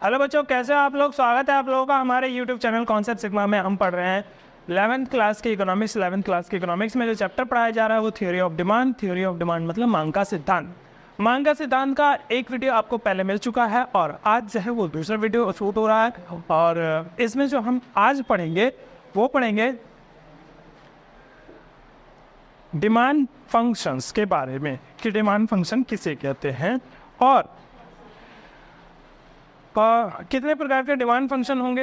Hello बच्चों, कैसे हो आप लोग। स्वागत है आप लोगों का हमारे यूट्यूब चैनल कॉन्सेप्ट सिग्मा में। हम पढ़ रहे हैं 11th क्लास की इकोनॉमिक्स। 11th क्लास की इकोनॉमिक्स में जो चैप्टर पढ़ाया जा रहा है वो theory of demand. Theory of demand मतलब मांग का सिद्धांत। मांग का सिद्धांत का एक वीडियो आपको पहले मिल चुका है और आज जो है वो दूसरा वीडियो शूट हो रहा है। और इसमें जो हम आज पढ़ेंगे वो पढ़ेंगे डिमांड फंक्शंस के बारे में कि डिमांड फंक्शन किसे कहते हैं और कितने प्रकार के डिमांड फंक्शन होंगे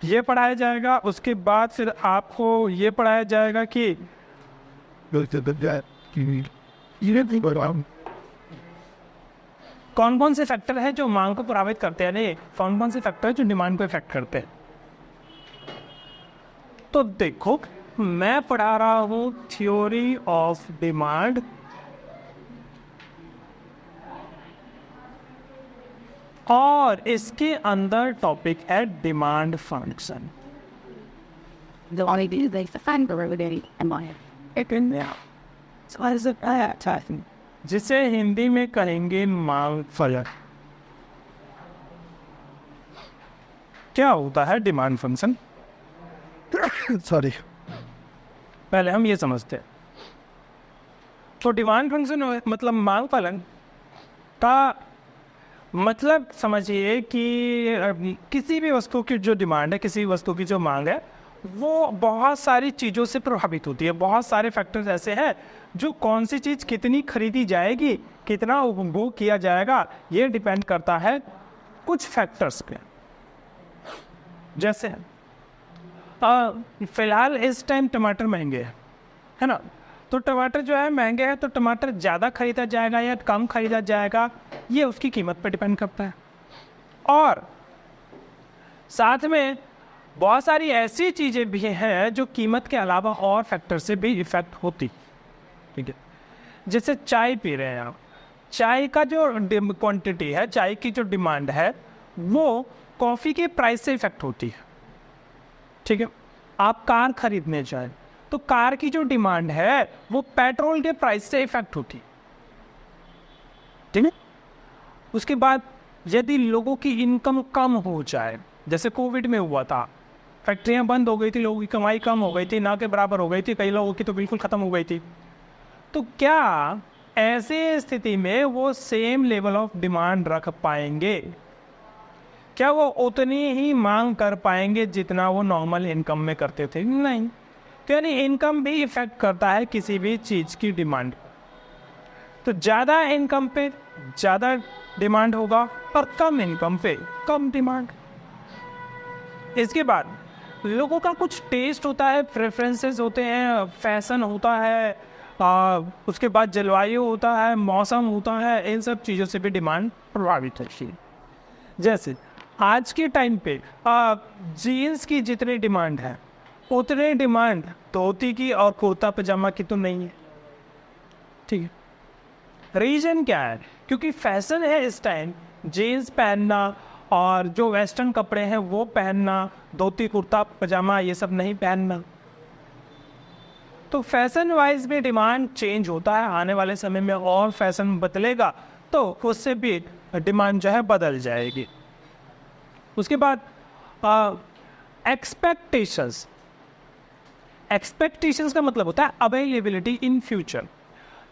ये पढ़ाया जाएगा। उसके बाद फिर आपको ये पढ़ाया जाएगा कि कौन कौन से फैक्टर हैं जो मांग को प्रभावित करते हैं, नहीं कौन कौन से फैक्टर हैं जो डिमांड को इफेक्ट करते हैं। तो देखो, मैं पढ़ा रहा हूं थ्योरी ऑफ डिमांड और इसके अंदर टॉपिक है डिमांड फंक्शन। जिसे हिंदी में कहेंगे मांग फलन। क्या होता है डिमांड फंक्शन? सॉरी, पहले हम ये समझते हैं। तो डिमांड फंक्शन मतलब मांग फलन का मतलब समझिए कि किसी भी वस्तु की जो डिमांड है, किसी वस्तु की जो मांग है, वो बहुत सारी चीज़ों से प्रभावित होती है। बहुत सारे फैक्टर्स ऐसे हैं जो कौन सी चीज़ कितनी खरीदी जाएगी, कितना उपभोग किया जाएगा, ये डिपेंड करता है कुछ फैक्टर्स पे। जैसे फिलहाल इस टाइम टमाटर महंगे है ना, तो टमाटर जो है महंगे हैं तो टमाटर ज़्यादा खरीदा जाएगा या कम खरीदा जाएगा, ये उसकी कीमत पर डिपेंड करता है। और साथ में बहुत सारी ऐसी चीज़ें भी हैं जो कीमत के अलावा और फैक्टर से भी इफेक्ट होती। ठीक है, जैसे चाय पी रहे हैं आप, चाय का जो क्वांटिटी है, चाय की जो डिमांड है वो कॉफ़ी के प्राइस से इफेक्ट होती है। ठीक है, आप कार खरीदने जाए तो कार की जो डिमांड है वो पेट्रोल के प्राइस से इफेक्ट होती है। ठीक है, उसके बाद यदि लोगों की इनकम कम हो जाए, जैसे कोविड में हुआ था, फैक्ट्रियां बंद हो गई थी, लोगों की कमाई कम हो गई थी, ना के बराबर हो गई थी, कई लोगों की तो बिल्कुल ख़त्म हो गई थी। तो क्या ऐसे स्थिति में वो सेम लेवल ऑफ डिमांड रख पाएंगे? क्या वो उतनी ही मांग कर पाएंगे जितना वो नॉर्मल इनकम में करते थे? नहीं। तो यानी इनकम भी इफेक्ट करता है किसी भी चीज़ की डिमांड। तो ज़्यादा इनकम पे ज़्यादा डिमांड होगा और कम इनकम पे कम डिमांड। इसके बाद लोगों का कुछ टेस्ट होता है, प्रेफरेंसेस होते हैं, फैशन होता है, उसके बाद जलवायु होता है, मौसम होता है, इन सब चीज़ों से भी डिमांड प्रभावित होती है। जैसे आज के टाइम पे जीन्स की जितनी डिमांड है उतनी डिमांड धोती की और कुर्ता पजामा की तो नहीं है। ठीक है, रीज़न क्या है? क्योंकि फैशन है इस टाइम जीन्स पहनना और जो वेस्टर्न कपड़े हैं वो पहनना, धोती कुर्ता पजामा ये सब नहीं पहनना। तो फैशन वाइज भी डिमांड चेंज होता है। आने वाले समय में और फैशन बदलेगा तो उससे भी डिमांड जो है बदल जाएगी। उसके बाद एक्सपेक्टेशंस। एक्सपेक्टेशंस का मतलब होता है अवेलेबिलिटी इन फ्यूचर।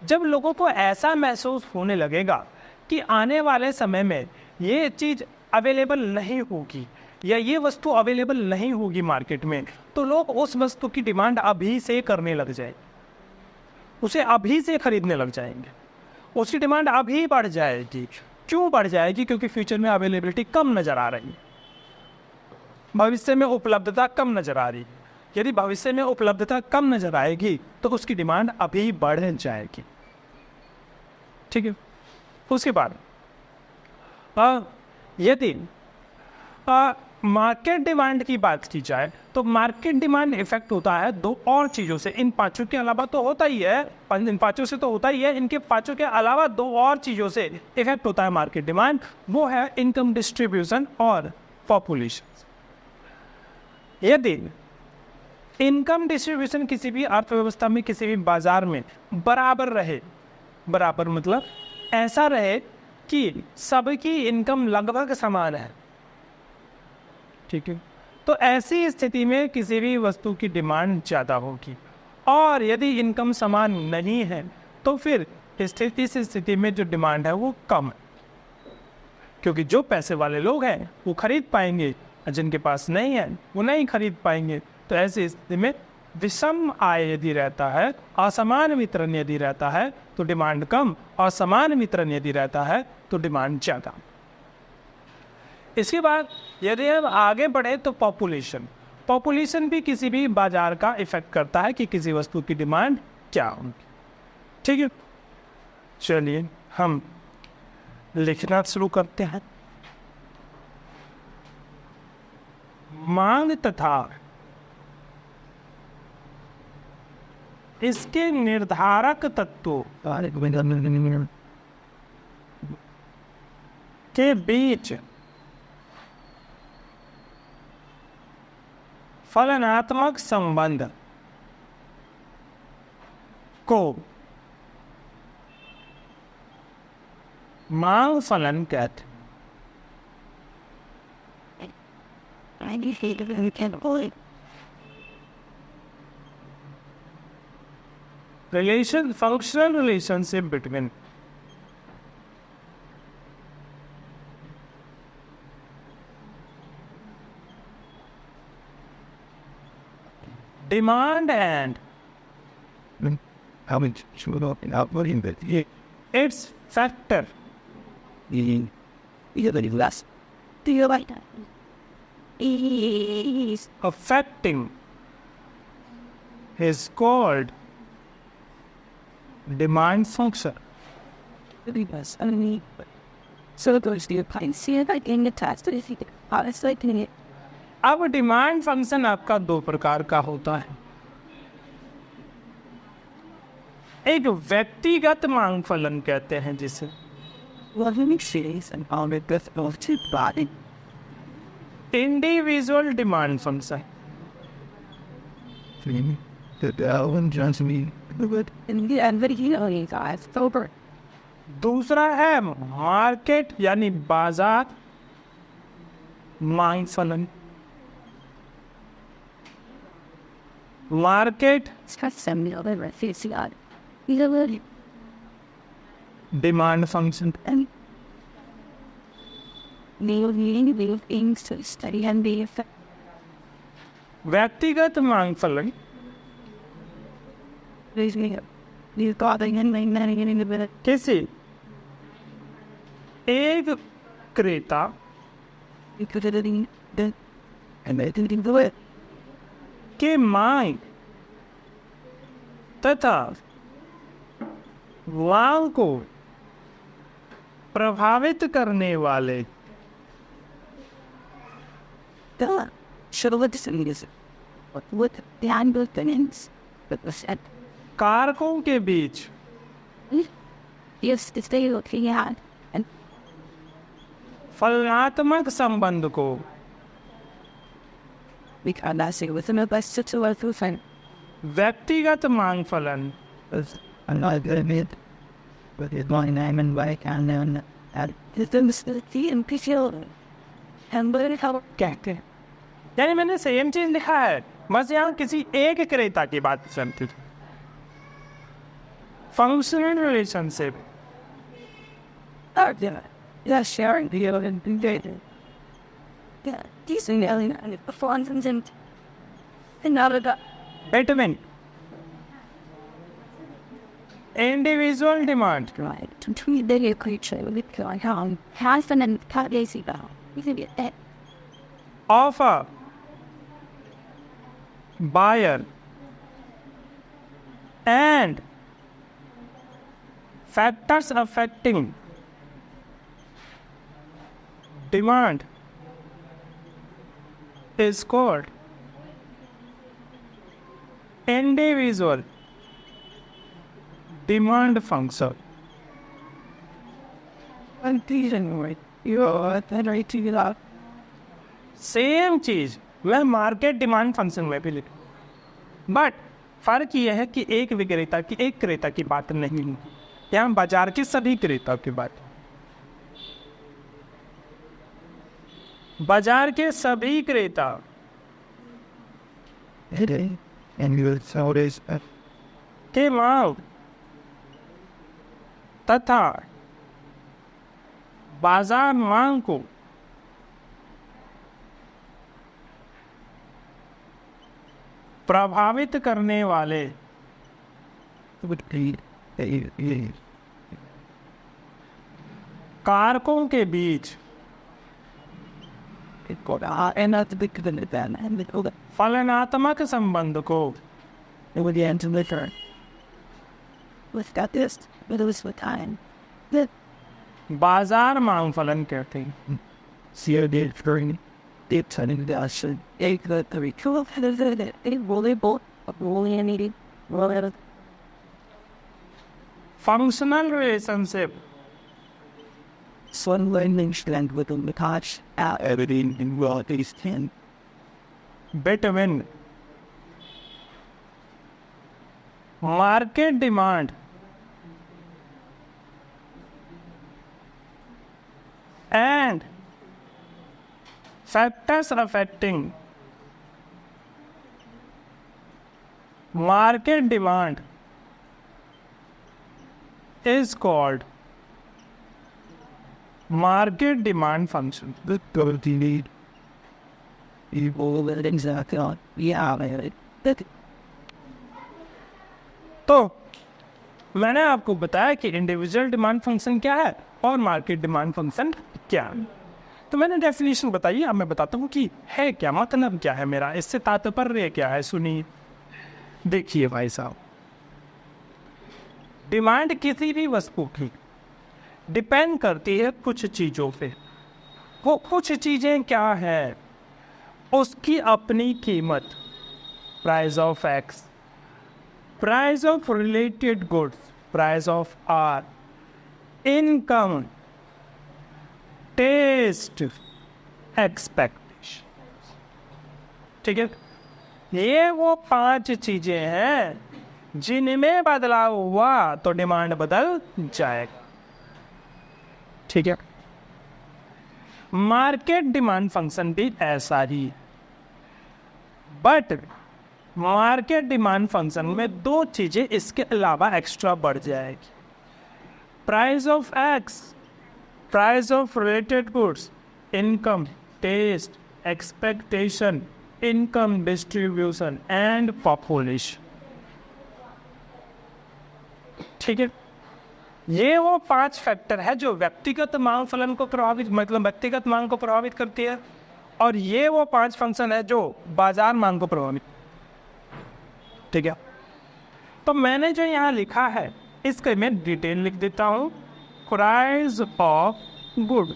जब लोगों को ऐसा महसूस होने लगेगा कि आने वाले समय में ये चीज़ अवेलेबल नहीं होगी या ये वस्तु अवेलेबल नहीं होगी मार्केट में, तो लोग उस वस्तु की डिमांड अभी से करने लग जाएंगे, उसे अभी से खरीदने लग जाएंगे, उसकी डिमांड अभी बढ़ जाएगी। क्यों बढ़ जाएगी? क्योंकि फ्यूचर में अवेलेबिलिटी कम नज़र आ रही है, भविष्य में उपलब्धता कम नज़र आ रही है। यदि भविष्य में उपलब्धता कम नज़र आएगी तो उसकी डिमांड अभी बढ़ जाएगी। ठीक है, उसके बाद यदि मार्केट डिमांड की बात की जाए तो मार्केट डिमांड इफेक्ट होता है दो और चीज़ों से। इन पांचों के अलावा तो होता ही है, इन पांचों से तो होता ही है, इनके पांचों के अलावा दो और चीज़ों से इफेक्ट होता है मार्केट डिमांड। वो है इनकम डिस्ट्रीब्यूशन और पॉपुलेशन। यदि इनकम डिस्ट्रीब्यूशन किसी भी अर्थव्यवस्था में, किसी भी बाजार में बराबर रहे, बराबर मतलब ऐसा रहे कि सबकी इनकम लगभग समान है, ठीक है, तो ऐसी स्थिति में किसी भी वस्तु की डिमांड ज़्यादा होगी, और यदि इनकम समान नहीं है तो फिर इस स्थिति में जो डिमांड है वो कम है, क्योंकि जो पैसे वाले लोग हैं वो खरीद पाएंगे, जिनके पास नहीं है वो नहीं खरीद पाएंगे। तो ऐसी स्थिति में विषम आय यदि रहता है, असमान वितरण यदि रहता है तो डिमांड कम, और समान वितरण यदि रहता है तो डिमांड ज़्यादा। इसके बाद यदि हम आगे बढ़े तो पॉपुलेशन भी किसी भी बाजार का इफेक्ट करता है कि किसी वस्तु की डिमांड क्या होगी। ठीक है, चलिए हम लिखना शुरू करते हैं। मांग तथा इसके निर्धारक तत्वों के बीच फलनात्मक संबंध को मांग फलन कहते हैं। Functional relationship between demand and how much should up in output in the its factor either less Do you like that? Is affecting is called demand function. really was only so goes the pine. See if I can get attached to the honestly can it अब demand function आपका दो प्रकार का होता है। एक व्यक्तिगत मांग फलन कहते हैं जिसे well let me see and I'll make this of two body. Individual demand function, the Alvin Johnson me But in the end video you guys over. दूसरा है मार्केट यानी बाजार मांग फलन। Market It's got some other refuse got. You know demand function, and needing the things to study and be effective. व्यक्तिगत मांग फलन Please me up. You got the end like that in the bit. किसी एक क्रेता You could have done that and they didn't do it. के मांग तथा मांग को प्रभावित करने वाले Duh. Should have listened to this. What the handbook things but was said. कारकों के बीच Yes, if they looking at and फलनात्मक संबंध को we can't ask it with them best to work with and व्यक्तिगत मांग फलन I'm not good at it but it's my name and why can't learn that the things that the imperial and but it how कहते हैं। यानी मैंने same चीज लिखा है, बस यहाँ किसी एक क्रेता की बात चलती थी। Functional relationship are there. Yeah, sharing the other and data. Yeah, decent alien and it performs and another got between individual demand right to treat the creature with it going on. Half and cut lazy down. You can get that. of a buyer and factors affecting demand is called individual demand function. And decent right. You're that right to get out. Same चीज वह market demand function में भी लिखा, but फर्क यह है कि एक विक्रेता की एक क्रेता की बात नहीं है, यहाँ बाजार के सभी क्रेता की बात। बाजार के सभी क्रेता and you notice के मांग तथा बाजार मांग को प्रभावित करने वाले would be कारकों के बीच and not the big than that and the फलनात्मक संबंध को it would end to liquor With got this, but it was with time. The बाजार मांग फलन कहते हैं। COD during deep turning the ocean the ritual of the they really both really needed really functional relationship sun landing stand within the touch out everything in world is 10 between market demand and factors affecting market demand is called market demand function. the quality need evil that exactly on yeah that तो मैंने आपको बताया कि individual demand function क्या है और market demand function क्या है। तो मैंने डेफिनेशन बताई, अब मैं बताता हूँ कि है क्या, मतलब क्या है मेरा, इससे तात्पर्य क्या है। सुनिए, देखिए भाई साहब, डिमांड किसी भी वस्तु की डिपेंड करती है कुछ चीज़ों पे। वो कुछ चीज़ें क्या है, उसकी अपनी कीमत, price of x, price of related goods, price of R, income, taste, expectation। ठीक है, ये वो 5 चीजें हैं जिनमें बदलाव हुआ तो डिमांड बदल जाएगा। ठीक है, मार्केट डिमांड फंक्शन भी ऐसा ही, बट मार्केट डिमांड फंक्शन में 2 चीजें इसके अलावा एक्स्ट्रा बढ़ जाएगी। Price of X, price of related goods, income, taste, expectation, income distribution and population. ठीक है, ये वो 5 फैक्टर है जो व्यक्तिगत मांग फलन को प्रभावित, मतलब व्यक्तिगत मांग को प्रभावित करती है, और ये वो 5 फंक्शन है जो बाजार मांग को प्रभावित। ठीक है, तो मैंने जो यहाँ लिखा है इसके मैं डिटेल लिख देता हूँ। Price of good,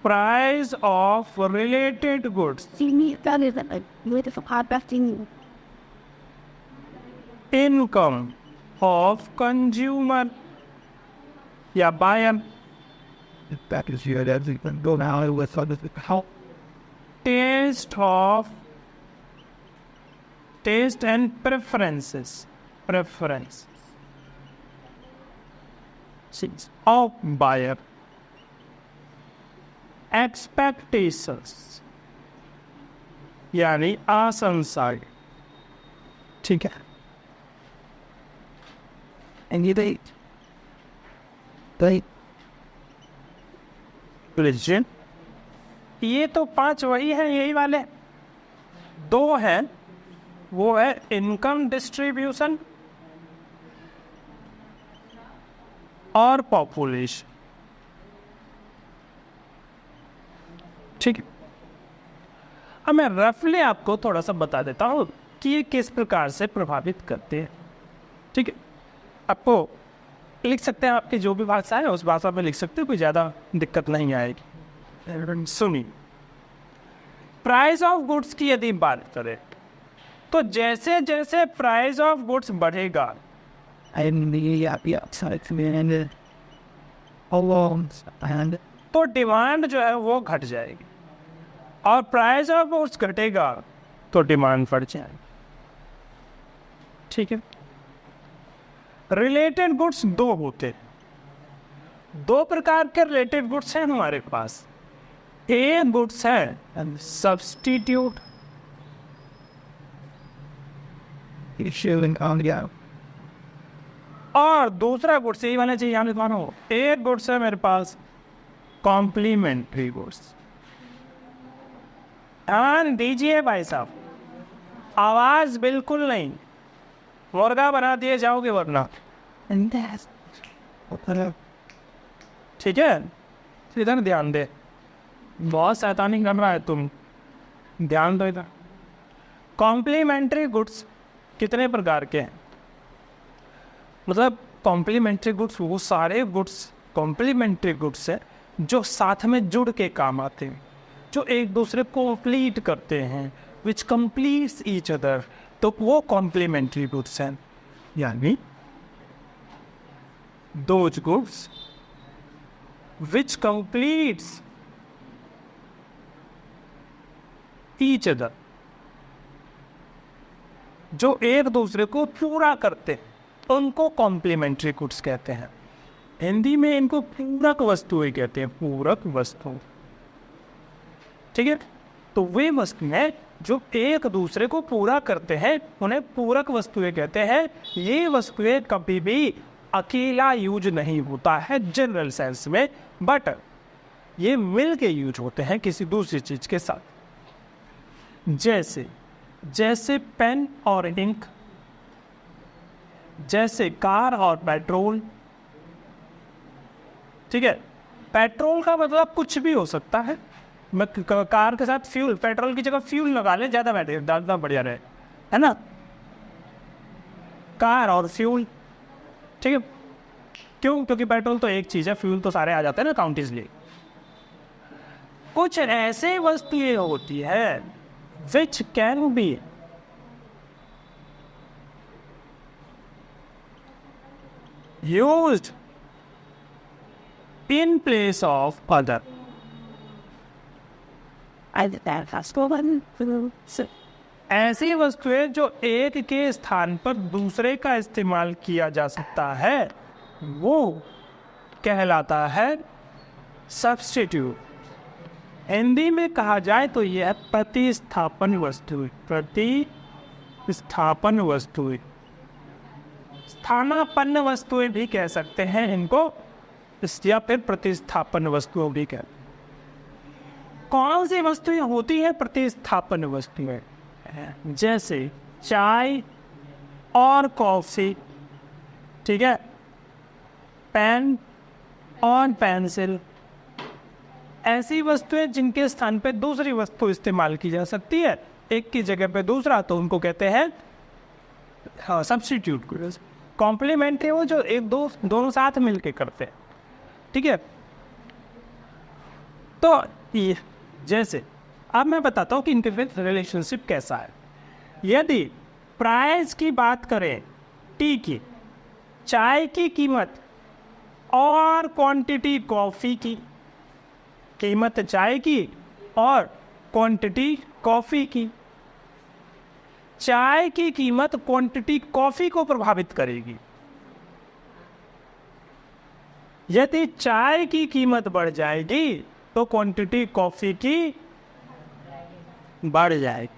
price of related goods, see me that is a with the hard besting income of consumer या buyer, that is your everything go now with other how taste of, taste and preferences, preference of buyer, expectations यानी आशंसाएं। ठीक है, and you they religion, ये तो 5 वही है, यही वाले 2 हैं, वो है इनकम डिस्ट्रीब्यूशन और पॉपुलेशन। ठीक है, अब मैं रफली आपको थोड़ा सा बता देता हूँ कि ये किस प्रकार से प्रभावित करते हैं। ठीक है, आपको लिख सकते हैं, आपकी जो भी भाषा है उस भाषा में लिख सकते हैं, कोई ज़्यादा दिक्कत नहीं आएगी। सुनिए, प्राइस ऑफ गुड्स की यदि बात करें तो जैसे जैसे प्राइस ऑफ गुड्स बढ़ेगा and the outside and how long and तो डिमांड जो है वो घट जाएगी, और प्राइस ऑफ गुड्स घटेगा तो डिमांड बढ़ जाएगी। ठीक है, रिलेटेड गुड्स 2 होते हैं, दो प्रकार के रिलेटेड गुड्स हैं हमारे पास। एक गुड्स है सब्स्टिट्यूट, और दूसरा गुड्स यही वाला चाहिए, यहाँ लिखवा रहा हूँ। एक गुड्स है मेरे पास कॉम्प्लीमेंट्री गुड्स। ध्यान दीजिए भाई साहब, आवाज बिल्कुल नहीं, मुर्गा बना दिए जाओगे वरना, ठीक है? इधर ध्यान दे, बहुत शैतानी कर रहा है तुम, ध्यान दो इधर। कॉम्प्लीमेंट्री गुड्स कितने प्रकार के हैं? मतलब कॉम्प्लीमेंट्री गुड्स वो सारे गुड्स कॉम्प्लीमेंट्री गुड्स है जो साथ में जुड़ के काम आते हैं, जो एक दूसरे को कंप्लीट करते हैं, विच कंप्लीट्स ईच अदर, तो वो कॉम्प्लीमेंट्री गुड्स हैं। यानी those goods which completes each other, जो एक दूसरे को पूरा करते हैं, उनको कॉम्प्लीमेंट्री गुड्स कहते हैं। हिंदी में इनको पूरक वस्तुएं कहते हैं, पूरक वस्तु, ठीक है? तो वे वस्तुएं जो एक दूसरे को पूरा करते हैं उन्हें पूरक वस्तुएं कहते हैं। ये वस्तुएं कभी भी अकेला यूज नहीं होता है जनरल सेंस में, बट ये मिल के यूज होते हैं किसी दूसरी चीज के साथ। जैसे पेन और इंक, जैसे कार और पेट्रोल, ठीक है? पेट्रोल का मतलब कुछ भी हो सकता है। मैं कार के साथ फ्यूल, पेट्रोल की जगह फ्यूल लगा ले, ज्यादा बेटर, ज्यादा बढ़िया रहे, है ना? कार और फ्यूल, ठीक है? क्यों? क्योंकि पेट्रोल तो एक चीज है, फ्यूल तो सारे आ जाते हैं ना काउंट इसलिए। कुछ ऐसे वस्तुएं होती है which can be used in place of other। ऐसी वस्तुएं जो एक के स्थान पर दूसरे का इस्तेमाल किया जा सकता है वो कहलाता है सब्स्टिट्यूट। हिंदी में कहा जाए तो यह प्रतिस्थापन वस्तुएं, प्रतिस्थापन वस्तुएं, स्थानापन्न वस्तुएं भी कह सकते हैं इनको, या फिर प्रतिस्थापन वस्तुएं भी कहते हैं। कौन सी वस्तुएं होती हैं प्रतिस्थापन वस्तुएं? जैसे चाय और कॉफी, ठीक है? पेन और पेंसिल, ऐसी वस्तुएं जिनके स्थान पे दूसरी वस्तु इस्तेमाल की जा सकती है, एक की जगह पे दूसरा, तो उनको कहते हैं सब्स्टिट्यूट गुड्स। कॉम्प्लीमेंट्री वो जो एक दोनों साथ मिलके करते हैं, ठीक है? तो ये जैसे अब मैं बताता हूँ कि इनके बीच रिलेशनशिप कैसा है। यदि प्राइस की बात करें, टी की, चाय की कीमत और क्वांटिटी कॉफ़ी की, कीमत चाय की और क्वांटिटी कॉफ़ी की, चाय की कीमत क्वांटिटी कॉफ़ी को प्रभावित करेगी। यदि चाय की कीमत बढ़ जाएगी तो क्वांटिटी कॉफ़ी की बढ़ जाएगी,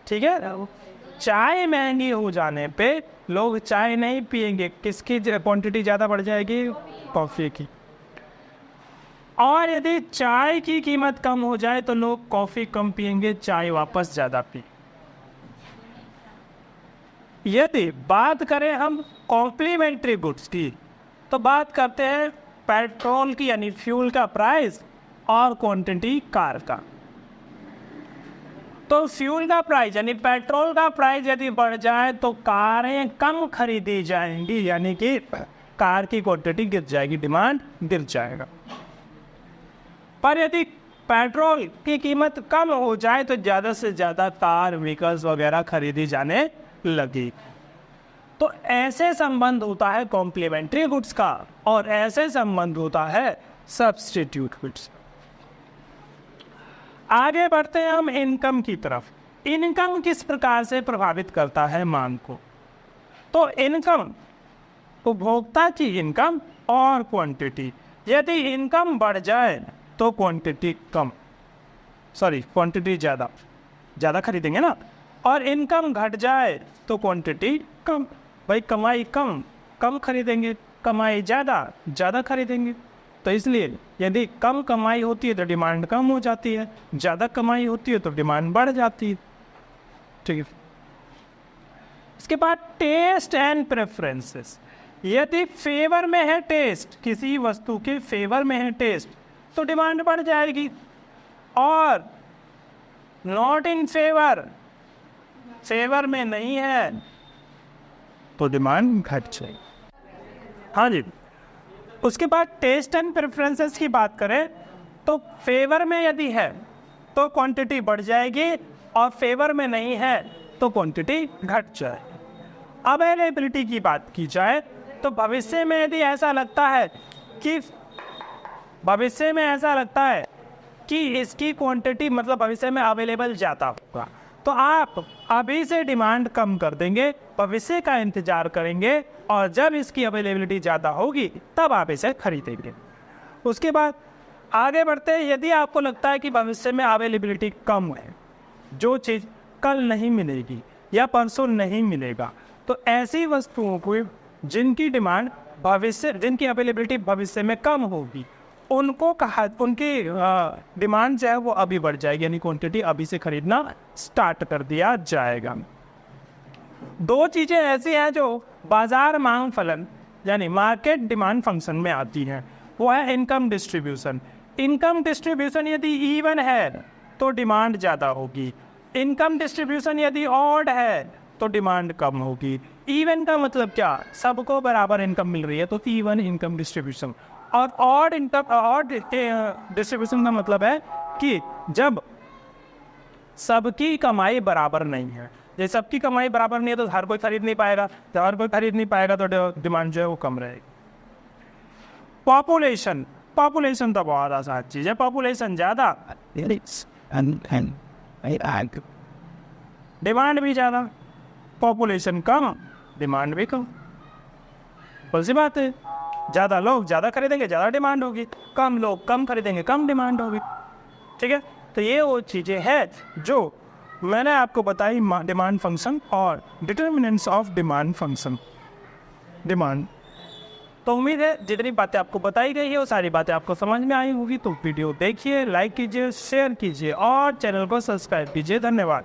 ठीक है? चाय महंगी हो जाने पे लोग चाय नहीं पिएंगे, किसकी क्वांटिटी ज़्यादा बढ़ जाएगी? कॉफ़ी की। और यदि चाय की कीमत कम हो जाए तो लोग कॉफ़ी कम पिएंगे, चाय वापस ज़्यादा पिए। यदि बात करें हम कॉम्प्लीमेंट्री गुड्स की, तो बात करते हैं पेट्रोल की यानी फ्यूल का प्राइस और क्वांटिटी कार का। तो फ्यूल का प्राइस यानी पेट्रोल का प्राइस यदि बढ़ जाए तो कारें कम खरीदी जाएंगी, यानी कि कार की क्वांटिटी गिर जाएगी, डिमांड गिर जाएगा। पर यदि पेट्रोल की कीमत कम हो जाए तो ज़्यादा से ज़्यादा कार, व्हीकल्स वगैरह खरीदी जाने लगी। तो ऐसे संबंध होता है कॉम्प्लीमेंट्री गुड्स का और ऐसे संबंध होता है सब्स्टिट्यूट गुड्स। आगे बढ़ते हैं हम इनकम की तरफ। इनकम किस प्रकार से प्रभावित करता है मांग को? तो इनकम, उपभोक्ता की इनकम और क्वांटिटी। यदि इनकम बढ़ जाए तो क्वांटिटी कम, सॉरी क्वांटिटी ज़्यादा खरीदेंगे ना, और इनकम घट जाए तो क्वांटिटी कम। भाई कमाई कम खरीदेंगे, कमाई ज़्यादा खरीदेंगे। तो इसलिए यदि कम कमाई होती है तो डिमांड कम हो जाती है, ज़्यादा कमाई होती है तो डिमांड बढ़ जाती है। ठीक है। इसके बाद टेस्ट एंड प्रेफरेंसेस। यदि फेवर में है टेस्ट, किसी वस्तु के फेवर में है टेस्ट, तो डिमांड बढ़ जाएगी, और नॉट इन फेवर में नहीं है तो डिमांड घट जाएगी। हाँ जी। उसके बाद टेस्ट एंड प्रेफरेंसेस की बात करें तो फेवर में यदि है तो क्वांटिटी बढ़ जाएगी, और फेवर में नहीं है तो क्वांटिटी घट जाएगी। अवेलेबिलिटी की बात की जाए तो भविष्य में यदि ऐसा लगता है कि इसकी क्वांटिटी मतलब भविष्य में अवेलेबल ज़्यादा होगा, तो आप अभी से डिमांड कम कर देंगे, भविष्य का इंतजार करेंगे, और जब इसकी अवेलेबिलिटी ज़्यादा होगी तब आप इसे खरीदेंगे। उसके बाद आगे बढ़ते हैं। यदि आपको लगता है कि भविष्य में अवेलेबिलिटी कम है, जो चीज़ कल नहीं मिलेगी या परसों नहीं मिलेगा, तो ऐसी वस्तुओं को जिनकी अवेलेबिलिटी भविष्य में कम होगी, उनकी डिमांड जो है वो अभी बढ़ जाएगी, यानी क्वांटिटी अभी से खरीदना स्टार्ट कर दिया जाएगा। दो चीज़ें ऐसी हैं जो बाजार मांग फलन यानी मार्केट डिमांड फंक्शन में आती हैं, वो है इनकम डिस्ट्रीब्यूशन। इनकम डिस्ट्रीब्यूशन यदि इवन है तो डिमांड ज़्यादा होगी, इनकम डिस्ट्रीब्यूशन यदि ऑड है तो डिमांड कम होगी। इवन का मतलब क्या, सबको बराबर इनकम मिल रही है तो इवन इनकम डिस्ट्रीब्यूशन। और ऑड डिस्ट्रीब्यूशन का मतलब है कि जब सबकी कमाई बराबर नहीं है, जैसे सबकी कमाई बराबर नहीं है तो हर कोई खरीद नहीं पाएगा, जब हर कोई खरीद नहीं पाएगा तो डिमांड जो है वो कम रहेगी। पॉपुलेशन तो बहुत आसान चीज़ है। पॉपुलेशन ज़्यादा, डिमांड भी ज़्यादा, पॉपुलेशन कम, डिमांड भी कम। कौन सी बात है, ज़्यादा लोग ज़्यादा खरीदेंगे, ज़्यादा डिमांड होगी, कम लोग कम खरीदेंगे, कम डिमांड होगी। ठीक है, तो ये वो चीज़ें हैं जो मैंने आपको बताई, डिमांड फंक्शन और determinants of demand function. Demand तो उम्मीद है जितनी बातें आपको बताई गई है वो सारी बातें आपको समझ में आई होगी। तो वीडियो देखिए, लाइक कीजिए, शेयर कीजिए और चैनल को सब्सक्राइब कीजिए। धन्यवाद।